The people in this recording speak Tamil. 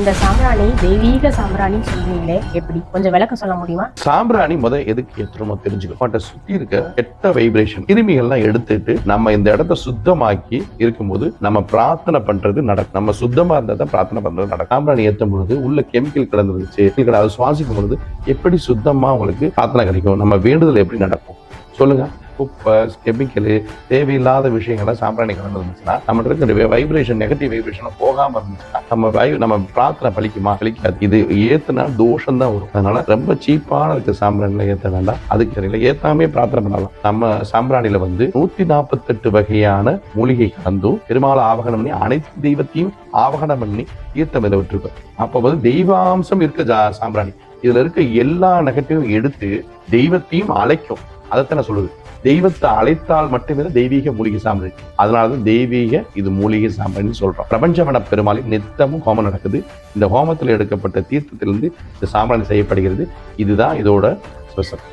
இந்த சாம்பிராணி தெய்வீக சாம்பிராணி சொல்றீங்களே, எப்படி கொஞ்சம் விளக்கம் சொல்ல முடியுமா? சாம்பிராணி எதுக்கு ஏற்றுமோ தெரிஞ்சுக்கணும். சுத்தி இருக்க கெட்ட வைப்ரேஷன் கிருமிகள்லாம் எடுத்துட்டு நம்ம இந்த இடத்த சுத்தமாக்கி இருக்கும்போது நம்ம பிரார்த்தனை பண்றது நடக்கும். நம்ம சுத்தமா இருந்தா தான் பிரார்த்தனை பண்றது நடக்கும். சாம்பிராணி ஏற்றும் பொழுது உள்ள கெமிக்கல் கிடந்துருச்சு, அதை சுவாசிக்கும் பொழுது எப்படி சுத்தமா உங்களுக்கு பிரார்த்தனை கிடைக்கும்? நம்ம வேண்டுதல் எப்படி நடக்கும் சொல்லுங்க. குப்பை, கெமிக்கலு, தேவையில்லாத விஷயங்களை சாம்பிராணி கலந்து இருந்துச்சுன்னா நம்ம இருக்கிற வைப்ரேஷன், நெகட்டிவ் வைப்ரேஷன் போகாம இருந்துச்சுன்னா நம்ம பிரார்த்தனை பலிக்குமா? பலிக்காது. இது ஏத்துனா தோஷம் தான் வரும். அதனால ரொம்ப சீப்பான இருக்க சாம்பிராணில ஏத்த வேண்டாம். அதுக்கு தெரியல ஏத்தாமே பிரார்த்தனை பண்ணலாம். நம்ம சாம்பிராணில 148 வகையான மூலிகை கலந்தும் பெருமாள் ஆவகனம் பண்ணி அனைத்து தெய்வத்தையும் ஆவகனம் பண்ணி தீர்த்தம் இதை விட்டுருக்கோம். அப்போ தெய்வாம்சம் இருக்க சாம்பிராணி இதுல இருக்க எல்லா நெகட்டிவும் எடுத்து தெய்வத்தையும் அழைக்கும். அதைத்தான் நான் சொல்லுது. தெய்வத்தை அழைத்தால் மட்டுமே தெய்வீக மூலிகை சாம்பிராணி. அதனாலதான் தெய்வீக இது மூலிகை சாம்பிராணி சொல்றோம். பிரபஞ்சவன பெருமாளின் நித்தமும் ஹோமம் நடக்குது. இந்த ஹோமத்தில் எடுக்கப்பட்ட தீர்த்தத்திலிருந்து இந்த சாம்பிராணி செய்யப்படுகிறது. இதுதான் இதோட ஸ்பெஷல்.